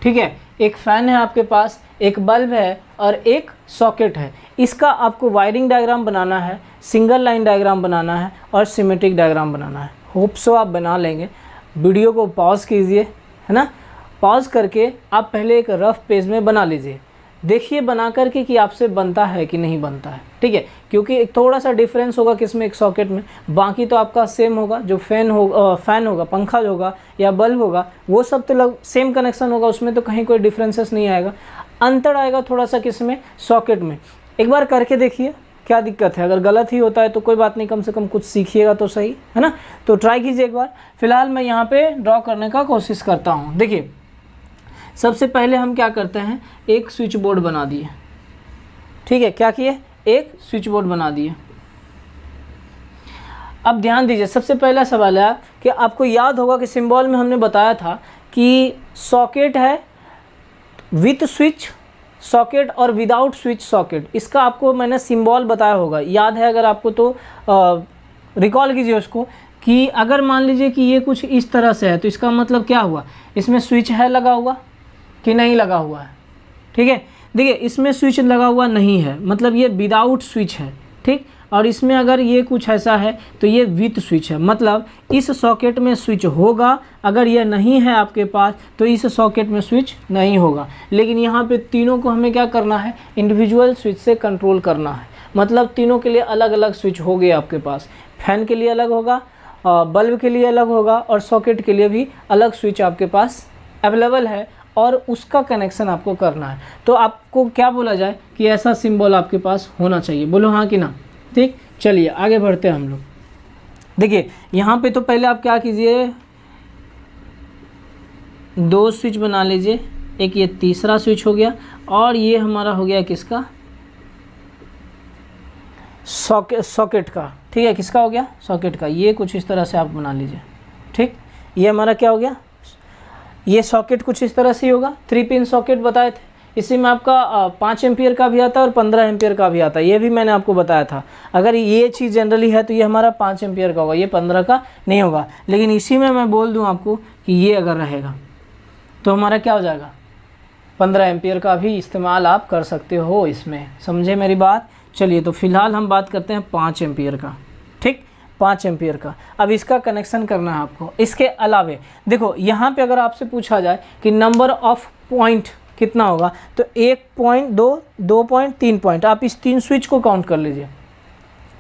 ठीक है, एक फ़ैन है आपके पास, एक बल्ब है और एक सॉकेट है। इसका आपको वायरिंग डायग्राम बनाना है, सिंगल लाइन डायग्राम बनाना है और सिमेट्रिक डायग्राम बनाना है। होप सो आप बना लेंगे। वीडियो को पॉज कीजिए, है ना, पॉज करके आप पहले एक रफ पेज में बना लीजिए, देखिए बना करके कि आपसे बनता है कि नहीं बनता है। ठीक है, क्योंकि थोड़ा सा डिफरेंस होगा किसमें, एक सॉकेट में, बाकी तो आपका सेम होगा। जो फ़ैन होगा, पंखा होगा या बल्ब होगा, वो सब तो सेम कनेक्शन होगा, उसमें तो कहीं कोई डिफरेंसेस नहीं आएगा। अंतर आएगा थोड़ा सा किसमें, सॉकेट में। एक बार करके देखिए क्या दिक्कत है। अगर गलत ही होता है तो कोई बात नहीं, कम से कम कुछ सीखिएगा तो सही, है ना। तो ट्राई कीजिए एक बार। फिलहाल मैं यहाँ पे ड्रॉ करने का कोशिश करता हूँ। देखिए सबसे पहले हम क्या करते हैं, एक स्विच बोर्ड बना दिए। ठीक है, क्या किए, एक स्विच बोर्ड बना दिए। अब ध्यान दीजिए, सबसे पहला सवाल है कि आपको याद होगा कि सिंबल में हमने बताया था कि सॉकेट है विथ स्विच सॉकेट और विदाउट स्विच सॉकेट। इसका आपको मैंने सिंबल बताया होगा, याद है अगर आपको तो रिकॉल कीजिए उसको, कि अगर मान लीजिए कि ये कुछ इस तरह से है तो इसका मतलब क्या हुआ, इसमें स्विच है लगा हुआ कि नहीं लगा हुआ है। ठीक है, देखिए इसमें स्विच लगा हुआ नहीं है, मतलब ये विदाउट स्विच है। ठीक, और इसमें अगर ये कुछ ऐसा है तो ये विथ स्विच है, मतलब इस सॉकेट में स्विच होगा। अगर ये नहीं है आपके पास तो इस सॉकेट में स्विच नहीं होगा। लेकिन यहाँ पे तीनों को हमें क्या करना है, इंडिविजुअल स्विच से कंट्रोल करना है। मतलब तीनों के लिए अलग अलग स्विच हो गए आपके पास। फैन के लिए अलग होगा, बल्ब के लिए अलग होगा और सॉकेट के लिए भी अलग स्विच आपके पास अवेलेबल है और उसका कनेक्शन आपको करना है। तो आपको क्या बोला जाए कि ऐसा सिंबल आपके पास होना चाहिए, बोलो हाँ कि ना। ठीक, चलिए आगे बढ़ते हैं हम लोग। देखिए यहाँ पे तो पहले आप क्या कीजिए, दो स्विच बना लीजिए। एक ये तीसरा स्विच हो गया और ये हमारा हो गया किसका, सॉकेट का। ठीक है, किसका हो गया, सॉकेट का। ये कुछ इस तरह से आप बना लीजिए। ठीक, ये हमारा क्या हो गया, ये सॉकेट कुछ इस तरह से होगा। 3 पिन सॉकेट बताए थे, इसी में आपका 5 एम्पियर का भी आता है और 15 एम्पियर का भी आता है, ये भी मैंने आपको बताया था। अगर ये चीज़ जनरली है तो ये हमारा 5 एम्पियर का होगा, ये 15 का नहीं होगा। लेकिन इसी में मैं बोल दूं आपको कि ये अगर रहेगा तो हमारा क्या हो जाएगा, 15 एम्पियर का भी इस्तेमाल आप कर सकते हो इसमें। समझे मेरी बात। चलिए तो फिलहाल हम बात करते हैं 5 एम्पियर का। ठीक, 5 एम्पियर का। अब इसका कनेक्शन करना है आपको। इसके अलावे देखो यहाँ पे अगर आपसे पूछा जाए कि नंबर ऑफ पॉइंट कितना होगा, तो 1 पॉइंट, 2 पॉइंट, 3 पॉइंट, आप इस 3 स्विच को काउंट कर लीजिए।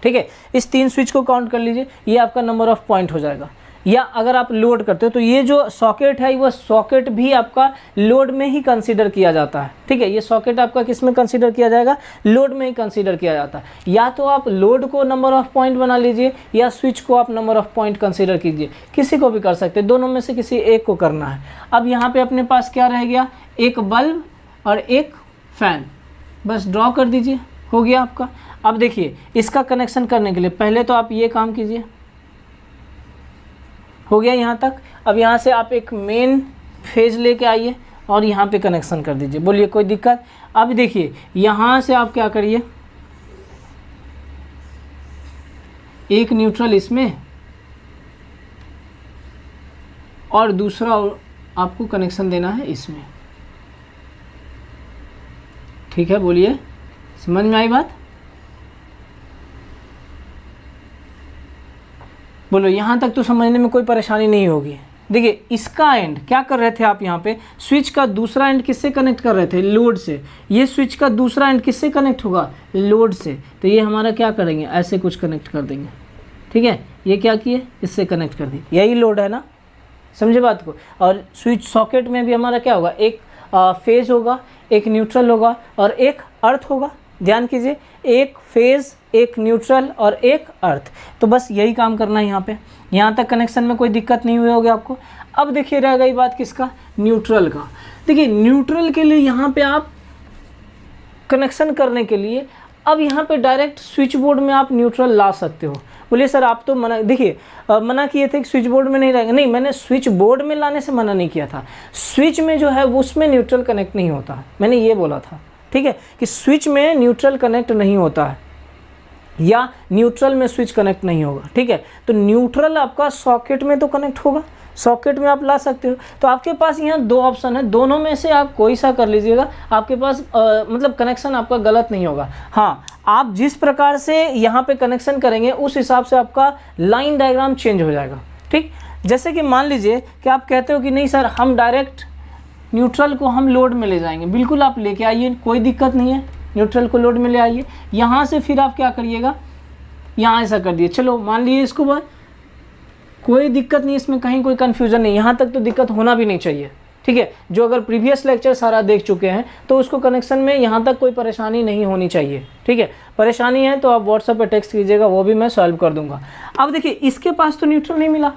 ठीक है, इस 3 स्विच को काउंट कर लीजिए, ये आपका नंबर ऑफ पॉइंट हो जाएगा। या अगर आप लोड करते हो तो ये जो सॉकेट है वह सॉकेट भी आपका लोड में ही कंसीडर किया जाता है। ठीक है, ये सॉकेट आपका किस में कंसीडर किया जाएगा, लोड में ही कंसीडर किया जाता है। या तो आप लोड को नंबर ऑफ पॉइंट बना लीजिए या स्विच को आप नंबर ऑफ पॉइंट कंसीडर कीजिए, किसी को भी कर सकते हैं, दोनों में से किसी एक को करना है। अब यहाँ पे अपने पास क्या रह गया, एक बल्ब और एक फैन, बस ड्रॉ कर दीजिए, हो गया आपका। अब देखिए इसका कनेक्शन करने के लिए पहले तो आप ये काम कीजिए, हो गया यहाँ तक। अब यहाँ से आप एक मेन फेज लेके आइए और यहाँ पे कनेक्शन कर दीजिए। बोलिए कोई दिक्कत। अब देखिए यहाँ से आप क्या करिए, एक न्यूट्रल इसमें और दूसरा आपको कनेक्शन देना है इसमें। ठीक है, बोलिए समझ में आई बात। बोलो यहाँ तक तो समझने में कोई परेशानी नहीं होगी। देखिए इसका एंड क्या कर रहे थे आप, यहाँ पे स्विच का दूसरा एंड किससे कनेक्ट कर रहे थे, लोड से। ये स्विच का दूसरा एंड किससे कनेक्ट होगा, लोड से। तो ये हमारा क्या करेंगे, ऐसे कुछ कनेक्ट कर देंगे। ठीक है, ये क्या किए, इससे कनेक्ट कर दिए, यही लोड है ना, समझे बात को। और स्विच सॉकेट में भी हमारा क्या होगा, एक फेज होगा, एक न्यूट्रल होगा और एक अर्थ होगा। ध्यान कीजिए, एक फेज, एक न्यूट्रल और एक अर्थ। तो बस यही काम करना है यहाँ पे। यहाँ तक कनेक्शन में कोई दिक्कत नहीं हुई होगी आपको। अब देखिए रह गई बात किसका, न्यूट्रल का। देखिए न्यूट्रल के लिए यहाँ पे आप कनेक्शन करने के लिए अब यहाँ पे डायरेक्ट स्विच बोर्ड में आप न्यूट्रल ला सकते हो। बोलिए सर आप तो मना, देखिए मना किए थे कि स्विच बोर्ड में नहीं रहेगा। नहीं, मैंने स्विच बोर्ड में लाने से मना नहीं किया था। स्विच में जो है वो उसमें न्यूट्रल कनेक्ट नहीं होता, मैंने ये बोला था। ठीक है, कि स्विच में न्यूट्रल कनेक्ट नहीं होता है। या न्यूट्रल में स्विच कनेक्ट नहीं होगा, ठीक है। तो न्यूट्रल आपका सॉकेट में तो कनेक्ट होगा, सॉकेट में आप ला सकते हो। तो आपके पास यहाँ दो ऑप्शन है, दोनों में से आप कोई सा कर लीजिएगा, आपके पास मतलब कनेक्शन आपका गलत नहीं होगा। हाँ, आप जिस प्रकार से यहाँ पे कनेक्शन करेंगे उस हिसाब से आपका लाइन डायग्राम चेंज हो जाएगा, ठीक। जैसे कि मान लीजिए कि आप कहते हो कि नहीं सर हम डायरेक्ट न्यूट्रल को हम लोड में ले जाएंगे, बिल्कुल आप लेके आइए, कोई दिक्कत नहीं है, न्यूट्रल को लोड में ले आइए। यहाँ से फिर आप क्या करिएगा, यहाँ ऐसा कर दिए, चलो मान लीजिए इसको बाद, कोई दिक्कत नहीं, इसमें कहीं कोई कन्फ्यूज़न नहीं, यहाँ तक तो दिक्कत होना भी नहीं चाहिए, ठीक है। जो अगर प्रीवियस लेक्चर सारा देख चुके हैं तो उसको कनेक्शन में यहाँ तक कोई परेशानी नहीं होनी चाहिए, ठीक है। परेशानी है तो आप व्हाट्सएप पे टेक्स्ट कीजिएगा, वो भी मैं सॉल्व कर दूंगा। अब देखिए इसके पास तो न्यूट्रल नहीं मिला,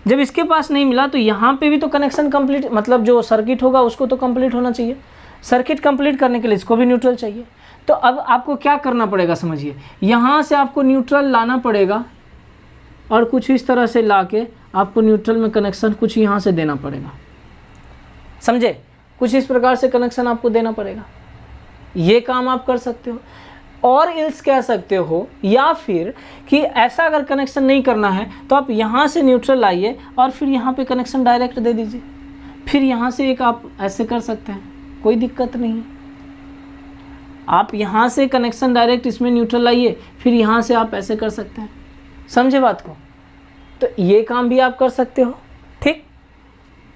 जब इसके पास नहीं मिला तो यहाँ पे भी तो कनेक्शन कंप्लीट, मतलब जो सर्किट होगा उसको तो कंप्लीट होना चाहिए। सर्किट कंप्लीट करने के लिए इसको भी न्यूट्रल चाहिए। तो अब आपको क्या करना पड़ेगा समझिए, यहाँ से आपको न्यूट्रल लाना पड़ेगा और कुछ इस तरह से लाके आपको न्यूट्रल में कनेक्शन कुछ यहाँ से देना पड़ेगा, समझे। कुछ इस प्रकार से कनेक्शन आपको देना पड़ेगा, ये काम आप कर सकते हो। और इल्स कह सकते हो, या फिर कि ऐसा अगर कनेक्शन नहीं करना है तो आप यहाँ से न्यूट्रल लाइए और फिर यहाँ पे कनेक्शन डायरेक्ट दे दीजिए, फिर यहाँ से एक आप ऐसे कर सकते हैं, कोई दिक्कत नहीं है। आप यहाँ से कनेक्शन डायरेक्ट इसमें न्यूट्रल लाइए, फिर यहाँ से आप ऐसे कर सकते हैं, समझे बात को। तो ये काम भी आप कर सकते हो, ठीक।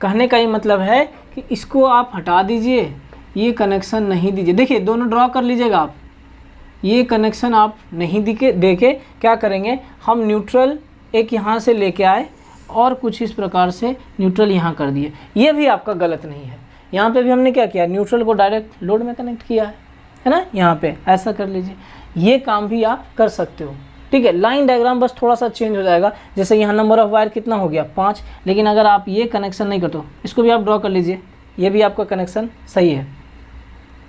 कहने का ये मतलब है कि इसको आप हटा दीजिए, ये कनेक्शन नहीं दीजिए। देखिए दोनों ड्रॉ कर लीजिएगा आप, ये कनेक्शन आप नहीं देके क्या करेंगे, हम न्यूट्रल एक यहाँ से लेके आए और कुछ इस प्रकार से न्यूट्रल यहाँ कर दिए, ये भी आपका गलत नहीं है। यहाँ पे भी हमने क्या किया, न्यूट्रल को डायरेक्ट लोड में कनेक्ट किया है ना, यहाँ पे ऐसा कर लीजिए, ये काम भी आप कर सकते हो, ठीक है। लाइन डायग्राम बस थोड़ा सा चेंज हो जाएगा, जैसे यहाँ नंबर ऑफ वायर कितना हो गया 5, लेकिन अगर आप ये कनेक्शन नहीं करते हो, इसको भी आप ड्रॉ कर लीजिए, ये भी आपका कनेक्शन सही है।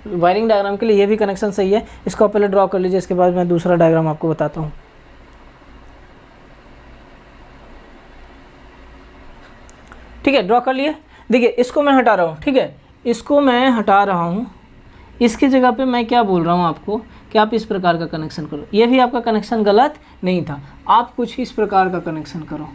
वायरिंग डायग्राम के लिए ये भी कनेक्शन सही है, इसको पहले ड्रॉ कर लीजिए, इसके बाद मैं दूसरा डायग्राम आपको बताता हूँ। ठीक है, ड्रॉ कर लिए। देखिए इसको मैं हटा रहा हूँ, ठीक है, इसको मैं हटा रहा हूँ, इसकी जगह पे मैं क्या बोल रहा हूँ आपको कि आप इस प्रकार का कनेक्शन करो। ये भी आपका कनेक्शन गलत नहीं था, आप कुछ इस प्रकार का कनेक्शन करो,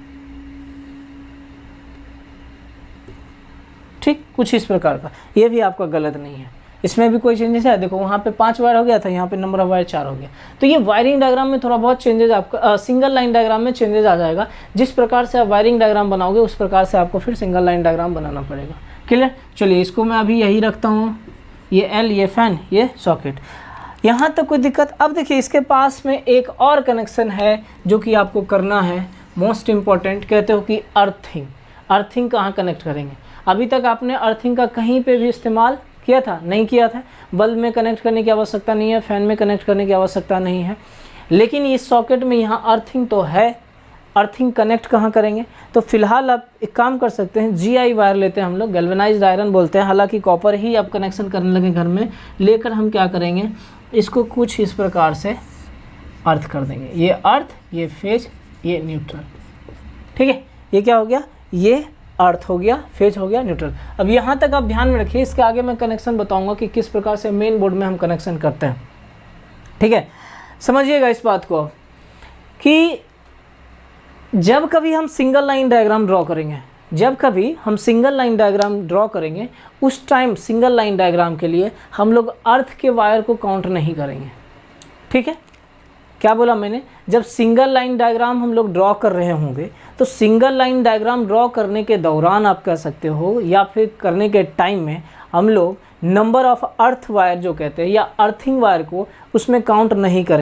ठीक, कुछ इस प्रकार का, ये भी आपका गलत नहीं है, इसमें भी कोई चेंजेस है। देखो वहाँ पे 5 वायर हो गया था, यहाँ पे नंबर ऑफ वायर 4 हो गया। तो ये वायरिंग डायग्राम में थोड़ा बहुत चेंजेस आपका सिंगल लाइन डायग्राम में चेंजेस आ जाएगा। जिस प्रकार से आप वायरिंग डायग्राम बनाओगे उस प्रकार से आपको फिर सिंगल लाइन डायग्राम बनाना पड़ेगा। क्लियर। चलिए इसको मैं अभी यही रखता हूँ, ये एल, ये फैन, ये सॉकेट, यहाँ तक कोई दिक्कत। अब देखिए इसके पास में एक और कनेक्शन है जो कि आपको करना है, मोस्ट इम्पॉर्टेंट, कहते हो कि अर्थिंग। अर्थिंग कहाँ कनेक्ट करेंगे? अभी तक आपने अर्थिंग का कहीं पे भी इस्तेमाल किया था? नहीं किया था। बल्ब में कनेक्ट करने की आवश्यकता नहीं है, फैन में कनेक्ट करने की आवश्यकता नहीं है, लेकिन इस सॉकेट में यहाँ अर्थिंग तो है। अर्थिंग कनेक्ट कहाँ करेंगे? तो फिलहाल आप एक काम कर सकते हैं, GI वायर लेते हैं हम लोग, गैल्वेनाइज्ड आयरन बोलते हैं, हालांकि कॉपर ही आप कनेक्शन करने लगे घर में, लेकर हम क्या करेंगे, इसको कुछ इस प्रकार से अर्थ कर देंगे। ये अर्थ, ये फेज, ये न्यूट्रल, ठीक है। ये क्या हो गया? ये अर्थ हो गया, फेज हो गया, न्यूट्रल। अब यहाँ तक आप ध्यान में रखिए, इसके आगे मैं कनेक्शन बताऊंगा कि किस प्रकार से मेन बोर्ड में हम कनेक्शन करते हैं, ठीक है। समझिएगा इस बात को कि जब कभी हम सिंगल लाइन डायग्राम ड्रॉ करेंगे, जब कभी हम सिंगल लाइन डायग्राम ड्रॉ करेंगे उस टाइम सिंगल लाइन डायग्राम के लिए हम लोग अर्थ के वायर को काउंट नहीं करेंगे, ठीक है। क्या बोला मैंने? जब सिंगल लाइन डायग्राम हम लोग ड्रॉ कर रहे होंगे तो सिंगल लाइन डायग्राम ड्रॉ करने के दौरान आप कह सकते हो, या फिर करने के टाइम में हम लोग नंबर ऑफ अर्थ वायर जो कहते हैं या अर्थिंग वायर को उसमें काउंट नहीं करें।